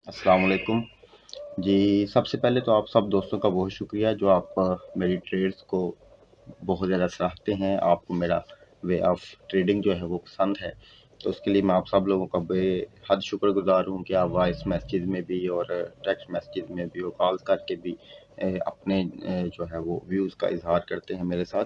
अस्सलाम वालेकुम। जी, सबसे पहले तो आप सब दोस्तों का बहुत शुक्रिया जो आप मेरी ट्रेड्स को बहुत ज़्यादा सराहते हैं। आपको मेरा वे ऑफ ट्रेडिंग जो है वो पसंद है। तो उसके लिए मैं आप सब लोगों का बेहद शुक्रगुज़ार हूँ कि आप वॉइस मैसेज में भी और टेक्स्ट मैसेज में भी और कॉल करके भी अपने जो है वो व्यूज़ का इज़हार करते हैं मेरे साथ।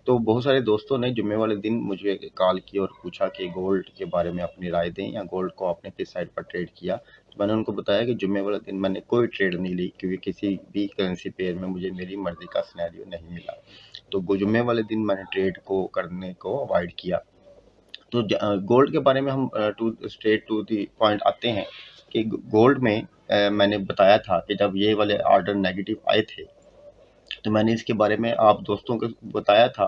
तो बहुत सारे दोस्तों ने जुम्मे वाले दिन मुझे कॉल की और पूछा कि गोल्ड के बारे में अपनी राय दें या गोल्ड को आपने किस साइड पर ट्रेड किया। तो मैंने उनको बताया कि जुम्मे वाले दिन मैंने कोई ट्रेड नहीं ली क्योंकि किसी भी करेंसी पेयर में मुझे मेरी मर्ज़ी का सिनेरियो नहीं मिला। तो जुम्मे वाले दिन मैंने ट्रेड को करने को अवॉइड किया। तो गोल्ड के बारे में हम to straight to the point आते हैं कि गोल्ड में मैंने बताया था कि जब ये वाले ऑर्डर नेगेटिव आए थे तो मैंने इसके बारे में आप दोस्तों को बताया था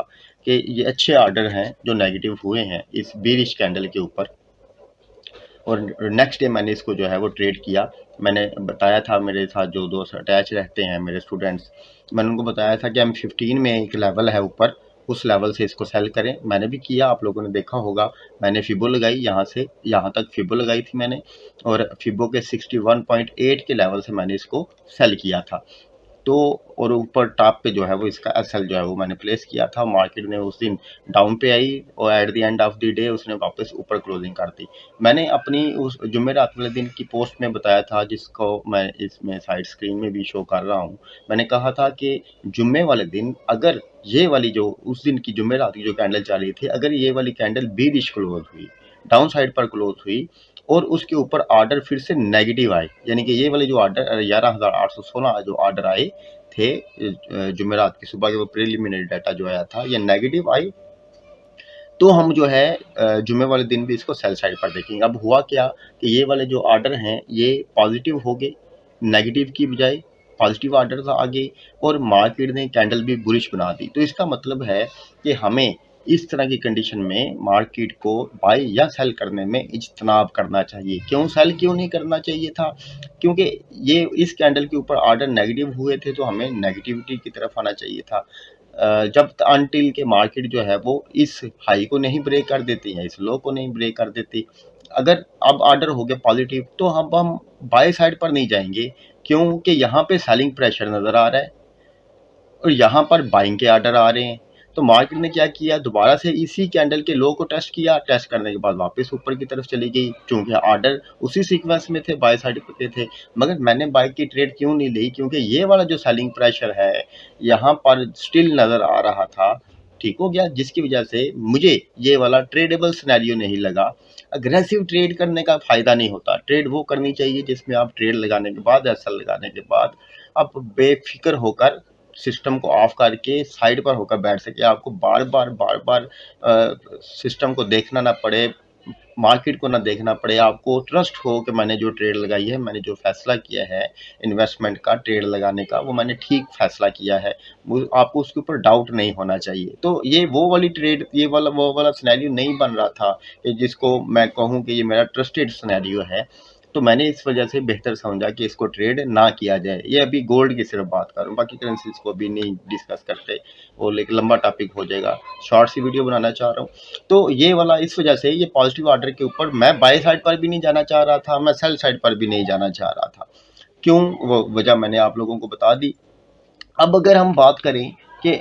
कि ये अच्छे ऑर्डर हैं जो नेगेटिव हुए हैं इस बीरिश कैंडल के ऊपर। और नेक्स्ट डे मैंने इसको जो है वो ट्रेड किया। मैंने बताया था, मेरे साथ जो दोस्त अटैच रहते हैं मेरे स्टूडेंट्स, मैंने उनको बताया था कि हम 15 में एक लेवल है ऊपर, उस लेवल से इसको सेल करें। मैंने भी किया, आप लोगों ने देखा होगा। मैंने फिबो लगाई, यहाँ से यहाँ तक फिबो लगाई थी मैंने, और फिबो के 61.8 के लेवल से मैंने इसको सेल किया था। तो और ऊपर टॉप पे जो है वो इसका एसएल जो है वो मैंने प्लेस किया था। मार्केट ने उस दिन डाउन पे आई और at the end of the day उसने वापस ऊपर क्लोजिंग कर दी। मैंने अपनी उस जुमेरात वाले दिन की पोस्ट में बताया था, जिसको मैं इसमें साइड स्क्रीन में भी शो कर रहा हूँ। मैंने कहा था कि जुम्मे वाले दिन अगर ये वाली जो उस दिन की जुमेरात की जो कैंडल चल रही थी, अगर ये वाली कैंडल बीरिश क्लोज हुई, डाउन साइड पर क्लोज हुई और उसके ऊपर ऑर्डर फिर से नेगेटिव आए, यानी कि ये वाले जो ऑर्डर 11,816 जो ऑर्डर आए थे जुमेरात की सुबह के वो प्रिलिमिनरी डाटा जो आया था, ये नेगेटिव आई, तो हम जो है जुम्मे वाले दिन भी इसको सेल साइड पर देखेंगे। अब हुआ क्या कि ये वाले जो ऑर्डर हैं ये पॉजिटिव हो गए, नेगेटिव की बजाय पॉजिटिव ऑर्डर आ गए और मार्केट ने कैंडल भी बुलिश बना दी। तो इसका मतलब है कि हमें इस तरह की कंडीशन में मार्केट को बाय या सेल करने में इज्तनाब करना चाहिए। क्यों सेल क्यों नहीं करना चाहिए था? क्योंकि ये इस कैंडल के ऊपर ऑर्डर नेगेटिव हुए थे तो हमें नेगेटिविटी की तरफ आना चाहिए था। जब अनटिल के मार्केट जो है वो इस हाई को नहीं ब्रेक कर देती है, इस लो को नहीं ब्रेक कर देती। अगर अब ऑर्डर हो गया पॉजिटिव तो अब हम बाय साइड पर नहीं जाएंगे, क्योंकि यहाँ पे सेलिंग प्रेशर नज़र आ रहा है और यहाँ पर बाइंग के ऑर्डर आ रहे हैं। तो मार्केट ने क्या किया, दोबारा से इसी कैंडल के लो को टेस्ट किया, टेस्ट करने के बाद वापस ऊपर की तरफ चली गई, क्योंकि ऑर्डर उसी सीक्वेंस में थे, बाय साइड पे थे। मगर मैंने बाय की ट्रेड क्यों नहीं ली? क्योंकि ये वाला जो सेलिंग प्रेशर है यहाँ पर स्टिल नज़र आ रहा था, ठीक हो गया, जिसकी वजह से मुझे ये वाला ट्रेडेबल सिनेरियो नहीं लगा। अग्रेसिव ट्रेड करने का फ़ायदा नहीं होता। ट्रेड वो करनी चाहिए जिसमें आप ट्रेड लगाने के बाद, एसएल लगाने के बाद आप बेफिक्र होकर सिस्टम को ऑफ करके साइड पर होकर बैठ सके, आपको बार बार सिस्टम को देखना ना पड़े, मार्केट को ना देखना पड़े, आपको ट्रस्ट हो कि मैंने जो ट्रेड लगाई है, मैंने जो फैसला किया है इन्वेस्टमेंट का, ट्रेड लगाने का, वो मैंने ठीक फैसला किया है। वो आपको उसके ऊपर डाउट नहीं होना चाहिए। तो ये वो वाली ट्रेड, ये वाला वो वाला सिनेरियो नहीं बन रहा था कि जिसको मैं कहूँ कि ये मेरा ट्रस्टेड सिनेरियो है। तो मैंने इस वजह से बेहतर समझा कि इसको ट्रेड ना किया जाए। ये अभी गोल्ड की सिर्फ बात कर रहा हूँ, बाकी करेंसीज को अभी नहीं डिस्कस करते, वो लेकिन लंबा टॉपिक हो जाएगा, शॉर्ट सी वीडियो बनाना चाह रहा हूँ। तो ये वाला इस वजह से, ये पॉजिटिव ऑर्डर के ऊपर मैं बाय साइड पर भी नहीं जाना चाह रहा था, मैं सेल साइड पर भी नहीं जाना चाह रहा था। क्यों, वो वजह मैंने आप लोगों को बता दी। अब अगर हम बात करें कि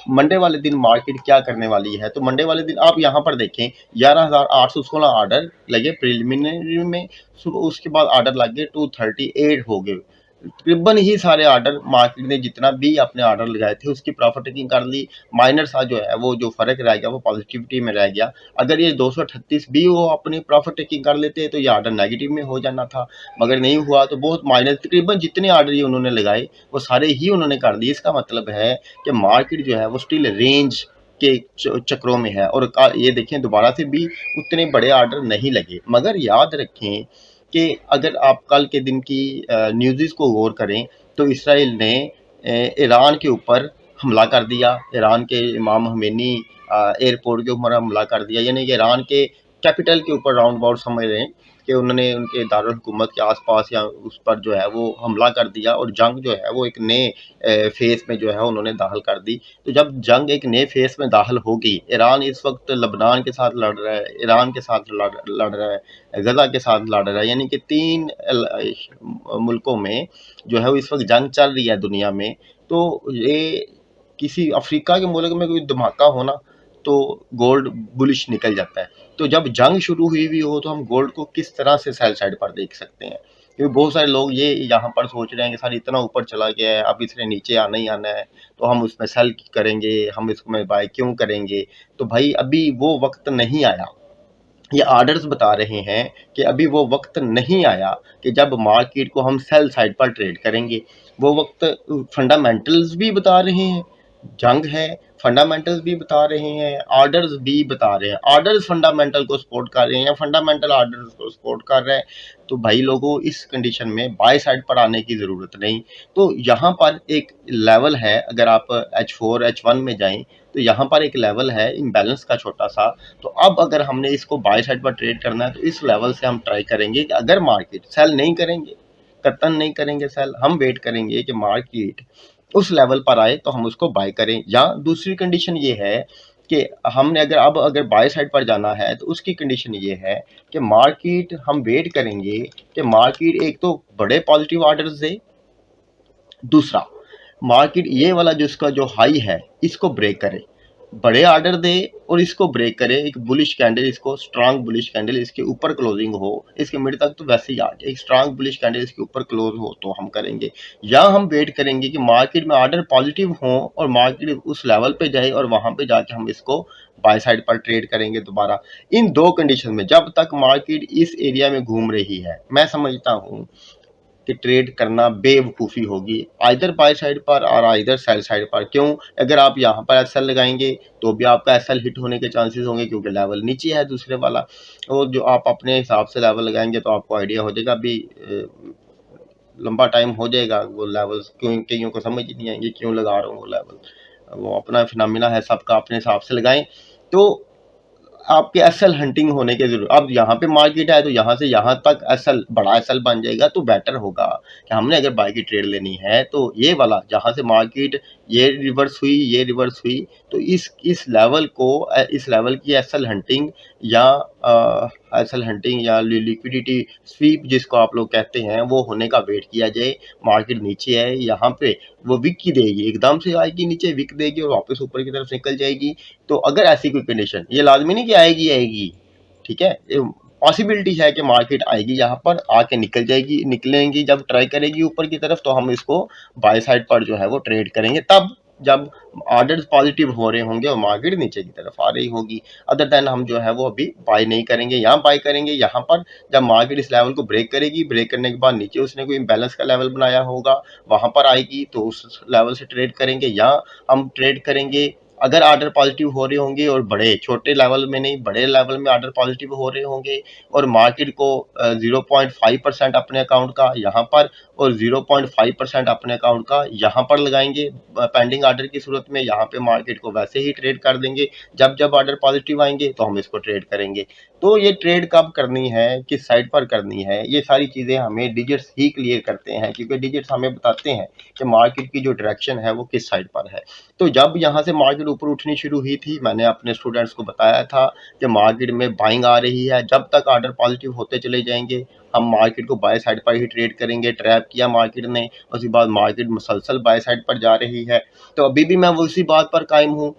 मंडे वाले दिन मार्केट क्या करने वाली है, तो मंडे वाले दिन आप यहाँ पर देखें 11,816 ऑर्डर लगे प्रिलिमिनरी में, उसके बाद ऑर्डर लगे 238 हो गए। तकरीबन ही सारे ऑर्डर मार्केट ने जितना भी अपने ऑर्डर लगाए थे उसकी प्रॉफिट टेकिंग कर ली। माइनर सा जो है वो जो फर्क रह गया वो पॉजिटिविटी में रह गया। अगर ये 238 भी वो अपनी प्रॉफिट टेकिंग कर लेते तो ये ऑर्डर नेगेटिव में हो जाना था, मगर नहीं हुआ। तो बहुत माइनर, तकरीबन जितने ऑर्डर ये उन्होंने लगाए वो सारे ही उन्होंने कर दिए। इसका मतलब है कि मार्केट जो है वो स्टिल रेंज के चक्रों में है। और ये देखें, दोबारा से भी उतने बड़े ऑर्डर नहीं लगे। मगर याद रखें कि अगर आप कल के दिन की न्यूज़ को गौर करें तो इसराइल ने ईरान के ऊपर हमला कर दिया, ईरान के इमाम हमेनी एयरपोर्ट के ऊपर हमला कर दिया, यानी कि ईरान के कैपिटल के ऊपर राउंड अबाउट समझ रहे हैं कि उन्होंने उनके दारुल हुकूमत के आसपास या उस पर जो है वो हमला कर दिया और जंग जो है वो एक नए फेस में जो है उन्होंने दाखिल कर दी। तो जब जंग एक नए फेस में दाखिल होगी, ईरान इस वक्त लबनान के साथ लड़ रहा है, ईरान के साथ लड़ रहा है, गजा के साथ लड़ रहा है, यानी कि 3 मुल्कों में जो है वो इस वक्त जंग चल रही है दुनिया में। तो ये किसी अफ्रीका के मुल्क में कोई धमाका होना तो गोल्ड बुलिश निकल जाता है। तो जब जंग शुरू हुई हो तो हम गोल्ड को किस तरह से सेल साइड पर देख सकते हैं, क्योंकि बहुत सारे लोग ये यहाँ पर सोच रहे हैं कि सर इतना ऊपर चला गया है, अब इसने नीचे आना ही आना है, तो हम उसमें सेल करेंगे, हम इसमें बाय क्यों करेंगे। तो भाई अभी वो वक्त नहीं आया, ये ऑर्डर्स बता रहे हैं कि अभी वो वक्त नहीं आया कि जब मार्केट को हम सेल साइड पर ट्रेड करेंगे। वो वक्त फंडामेंटल्स भी बता रहे हैं, जंग है, फंडामेंटल्स भी बता रहे हैं, ऑर्डर्स भी बता रहे हैं। ऑर्डर्स फंडामेंटल को सपोर्ट कर रहे हैं या फंडामेंटल ऑर्डर्स को सपोर्ट कर रहे हैं। तो भाई लोगों, इस कंडीशन में बाय साइड पर आने की ज़रूरत नहीं। तो यहाँ पर एक लेवल है, अगर आप H4 H1 में जाएं तो यहाँ पर एक लेवल है इम्बैलेंस का छोटा सा। तो अब अगर हमने इसको बाय साइड पर ट्रेड करना है तो इस लेवल से हम ट्राई करेंगे कि अगर मार्केट सेल नहीं करेंगे, कतन नहीं करेंगे सेल, हम वेट करेंगे कि मार्केट उस लेवल पर आए तो हम उसको बाय करें। या दूसरी कंडीशन ये है कि हमने अगर बाय साइड पर जाना है तो उसकी कंडीशन ये है कि मार्केट हम वेट करेंगे कि मार्केट एक तो बड़े पॉजिटिव ऑर्डर्स दे, दूसरा मार्केट ये वाला जो इसका जो हाई है इसको ब्रेक करे, बड़े ऑर्डर दे और इसको ब्रेक करे, एक बुलिश कैंडल, इसको स्ट्रांग बुलिश कैंडल इसके ऊपर क्लोजिंग हो, इसके मिड तक तो वैसे ही आ जाए, एक स्ट्रांग बुलिश कैंडल इसके ऊपर क्लोज हो तो हम करेंगे। या हम वेट करेंगे कि मार्केट में ऑर्डर पॉजिटिव हो और मार्केट उस लेवल पे जाए और वहां पे जाके हम इसको बाय साइड पर ट्रेड करेंगे दोबारा। इन दो कंडीशन में जब तक मार्केट इस एरिया में घूम रही है, मैं समझता हूँ कि ट्रेड करना बेवकूफ़ी होगी, आइदर बाय साइड पर और आइदर सेल साइड पर। क्यों? अगर आप यहाँ पर एसएल लगाएंगे तो भी आपका एसएल हिट होने के चांसेस होंगे, क्योंकि लेवल नीचे है दूसरे वाला। और जो आप अपने हिसाब से लेवल लगाएंगे तो आपको आइडिया हो जाएगा, अभी लंबा टाइम हो जाएगा वो लेवल्स, क्यों कईयों को समझ ही नहीं आएंगे क्यों लगा रहा हूँ वो लेवल, वो अपना फिनोमिना है, सबका अपने हिसाब से लगाएं। तो आपके एसएल हंटिंग होने के जरूर, अब यहाँ पे मार्केट है तो यहाँ से यहाँ तक एसएल, बड़ा एसएल बन जाएगा तो बेटर होगा कि हमने अगर बाय की ट्रेड लेनी है तो ये वाला जहाँ से मार्केट ये रिवर्स हुई तो इस लेवल को, इस लेवल की एसएल हंटिंग या एसएल हंटिंग या लिक्विडिटी स्वीप जिसको आप लोग कहते हैं वो होने का वेट किया जाए। मार्केट नीचे है, यहाँ पे वो विक की देगी, एकदम से आएगी नीचे, विक देगी और वापस ऊपर की तरफ निकल जाएगी। तो अगर ऐसी कोई कंडीशन, ये लाजमी नहीं कि आएगी, ठीक है, पॉसिबिलिटी है कि मार्केट आएगी, यहाँ पर आके निकल जाएगी, निकलेंगी, जब ट्राई करेगी ऊपर की तरफ तो हम इसको बाय साइड पर जो है वो ट्रेड करेंगे, तब जब ऑर्डर्स पॉजिटिव हो रहे होंगे और मार्केट नीचे की तरफ आ रही होगी। अदर देन हम जो है वो अभी बाय नहीं करेंगे। यहाँ बाय करेंगे यहाँ पर जब मार्केट इस लेवल को ब्रेक करेगी, ब्रेक करने के बाद नीचे उसने कोई इम्बैलेंस का लेवल बनाया होगा, वहां पर आएगी तो उस लेवल से ट्रेड करेंगे। या हम ट्रेड करेंगे अगर ऑर्डर पॉजिटिव हो रहे होंगे और बड़े, छोटे लेवल में नहीं, बड़े लेवल में ऑर्डर पॉजिटिव हो रहे होंगे और मार्केट को 0.5% अपने अकाउंट का यहाँ पर और 0.5% अपने अकाउंट का यहाँ पर लगाएंगे पेंडिंग ऑर्डर की सूरत में। यहाँ पे मार्केट को वैसे ही ट्रेड कर देंगे, जब जब ऑर्डर पॉजिटिव आएंगे तो हम इसको ट्रेड करेंगे। तो ये ट्रेड कब करनी है, किस साइड पर करनी है, ये सारी चीज़ें हमें डिजिट्स ही क्लियर करते हैं, क्योंकि डिजिट्स हमें बताते हैं कि मार्केट की जो डायरेक्शन है वो किस साइड पर है। तो जब यहाँ से मार्केट ऊपर उठनी शुरू हुई थी, मैंने अपने स्टूडेंट्स को बताया था कि मार्केट में बाइंग आ रही है, जब तक ऑर्डर पॉजिटिव होते चले जाएंगे हम मार्केट को बाय साइड पर ही ट्रेड करेंगे। ट्रैप किया मार्केट ने, उसके बाद मार्केट मुसलसल बाय साइड पर जा रही है। तो अभी भी मैं उसी बात पर कायम हूँ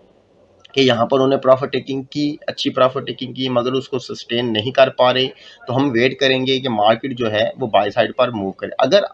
कि यहाँ पर उन्होंने प्रॉफिट टेकिंग की, अच्छी प्रॉफिट टेकिंग की, मगर उसको सस्टेन नहीं कर पा रहे। तो हम वेट करेंगे कि मार्केट जो है वो बाय साइड पर मूव करे। अगर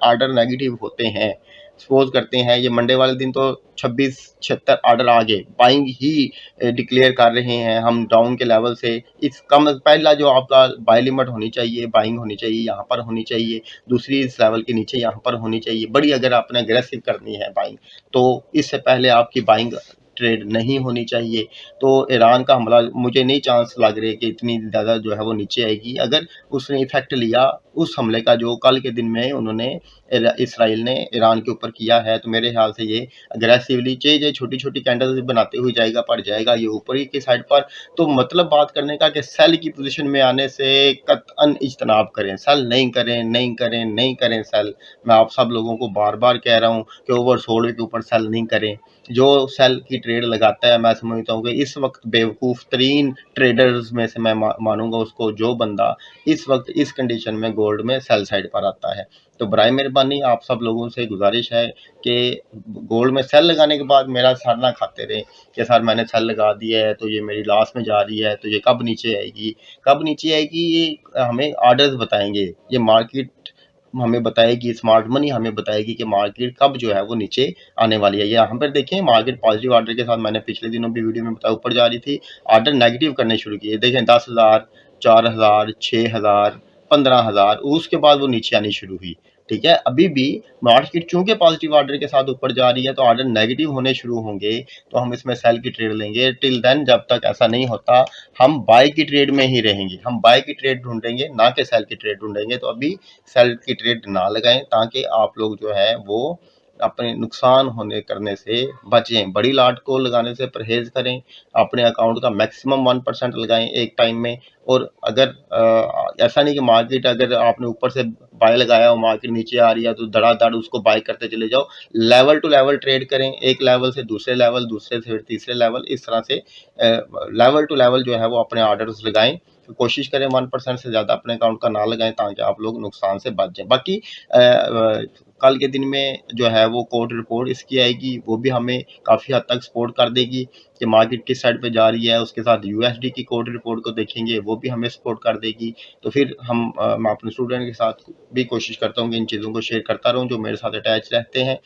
ऑर्डर नेगेटिव होते हैं, सपोज करते हैं ये मंडे वाले दिन तो 26-76 ऑर्डर आगे बाइंग ही डिक्लेयर कर रहे हैं, हम डाउन के लेवल से इस कम, पहला जो आपका बाय लिमिट होनी चाहिए, बाइंग होनी चाहिए, यहाँ पर होनी चाहिए, दूसरी इस लेवल के नीचे यहाँ पर होनी चाहिए बड़ी, अगर आपने अग्रेसिव करनी है बाइंग तो इससे पहले आपकी बाइंग ट्रेड नहीं होनी चाहिए। तो ईरान का हमला मुझे नहीं चांस लग रहे कि इतनी ज़्यादा जो है वो नीचे आएगी। अगर उसने इफेक्ट लिया उस हमले का जो कल के दिन में उन्होंने इसराइल ने ईरान के ऊपर किया है, तो मेरे ख्याल से ये अग्रेसिवली जे छोटी छोटी कैंडल्स बनाते हुए जाएगा, पड़ जाएगा ये ऊपर ही की साइड पर। तो मतलब बात करने का कि सेल की पोजीशन में आने से कतअन इज्तनाब करें, सेल नहीं करें, नहीं करें, नहीं करें सेल। मैं आप सब लोगों को बार बार कह रहा हूँ कि ओवरसोल्ड के ऊपर सेल नहीं करें। जो सेल की ट्रेड लगाता है, मैं समझता हूँ कि इस वक्त बेवकूफ़ तरीन ट्रेडर्स में से मैं मानूंगा उसको, जो बंदा इस वक्त इस कंडीशन में गोल्ड में सेल साइड पर आता है। तो बराए मेहरबानी आप सब लोगों से गुजारिश है कि गोल्ड में सेल लगाने के बाद मेरा सर ना खाते रहे कि सर मैंने सेल लगा दिया है तो ये मेरी लॉस में जा रही है, तो ये कब नीचे आएगी, कब नीचे आएगी, ये हमें ऑर्डर्स बताएंगे, ये मार्केट हमें बताएगी, स्मार्ट मनी हमें बताएगी कि मार्केट कब जो है वो नीचे आने वाली है। यहाँ पर देखें मार्केट पॉजिटिव ऑर्डर के साथ, मैंने पिछले दिनों भी वीडियो में बताया, ऊपर जा रही थी, ऑर्डर नेगेटिव करने शुरू किए। देखें 10,000, 4,000, 6,000, 15,000, उसके बाद वो नीचे आनी शुरू हुई। ठीक है, अभी भी मार्केट चूंकि पॉजिटिव ऑर्डर के साथ ऊपर जा रही है तो ऑर्डर नेगेटिव होने शुरू होंगे, तो हम इसमें सेल की ट्रेड लेंगे। टिल देन जब तक ऐसा नहीं होता हम बाय की ट्रेड में ही रहेंगे, हम बाय की ट्रेड ढूंढेंगे, ना कि सेल की ट्रेड ढूंढेंगे। तो अभी सेल की ट्रेड ना लगाएं ताकि आप लोग जो है वो अपने नुकसान होने करने से बचें। बड़ी लाट को लगाने से परहेज करें, अपने अकाउंट का मैक्सिमम 1% लगाएं एक टाइम में। और अगर ऐसा नहीं कि मार्केट अगर आपने ऊपर से बाय लगाया और मार्केट नीचे आ रही है तो धड़ाधड़ उसको बाय करते चले जाओ। लेवल टू लेवल ट्रेड करें, एक लेवल से दूसरे लेवल, दूसरे से फिर तीसरे लेवल, इस तरह से लेवल टू लेवल जो है वो अपने ऑर्डर्स लगाएं। तो कोशिश करें 1% से ज़्यादा अपने अकाउंट का ना लगाएं ताकि आप लोग नुकसान से बच जाएं। बाकी कल के दिन में जो है वो कोर्ट रिपोर्ट इसकी आएगी, वो भी हमें काफ़ी हद तक सपोर्ट कर देगी कि मार्केट किस साइड पे जा रही है। उसके साथ यूएसडी की कोर्ट रिपोर्ट को देखेंगे, वो भी हमें सपोर्ट कर देगी। तो फिर मैं अपने स्टूडेंट के साथ भी कोशिश करता हूँ कि इन चीज़ों को शेयर करता रहूँ जो मेरे साथ अटैच रहते हैं।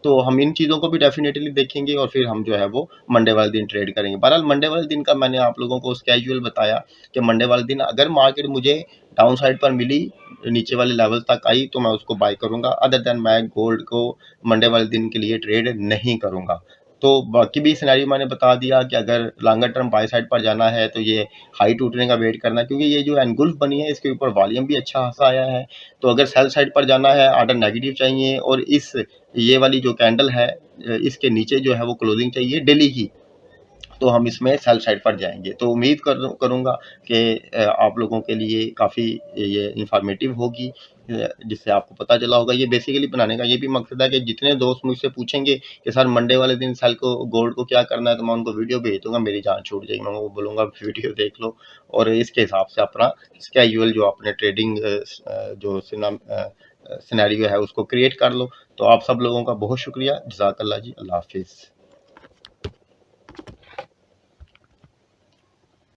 तो हम इन चीज़ों को भी डेफिनेटली देखेंगे और फिर हम जो है वो मंडे वाले दिन ट्रेड करेंगे। बहरहाल मंडे वाले दिन का मैंने आप लोगों को स्केड्यूल बताया कि मंडे वाले दिन अगर मार्केट मुझे डाउन साइड पर मिली, नीचे वाले लेवल तक आई, तो मैं उसको बाय करूंगा। अदर देन मैं गोल्ड को मंडे वाले दिन के लिए ट्रेड नहीं करूंगा। तो बाकी भी सिनेरियो मैंने बता दिया कि अगर लॉन्गर टर्म बाय साइड पर जाना है तो ये हाई टूटने का वेट करना है, क्योंकि ये जो एनगुल्फ बनी है इसके ऊपर वॉल्यूम भी अच्छा खासा आया है। तो अगर सेल साइड पर जाना है, ऑर्डर नेगेटिव चाहिए और इस ये वाली जो कैंडल है इसके नीचे जो है वो क्लोजिंग चाहिए डेली की, तो हम इसमें सेल साइड पर जाएंगे। तो उम्मीद करूंगा कि आप लोगों के लिए काफ़ी ये इंफॉर्मेटिव होगी, जिससे आपको पता चला होगा। ये बेसिकली बनाने का ये भी मकसद है कि जितने दोस्त मुझसे पूछेंगे कि सर मंडे वाले दिन सेल को गोल्ड को क्या करना है, तो मैं उनको वीडियो भेज दूंगा, मेरी जान छूट जाएगी। मैं उनको बोलूँगा वीडियो देख लो और इसके हिसाब से अपना स्केड्यूल जो अपने ट्रेडिंग जो सिनेरियो है उसको क्रिएट कर लो। तो आप सब लोगों का बहुत शुक्रिया। जज़ाकल्लाह जी, अल्लाह हाफिज़।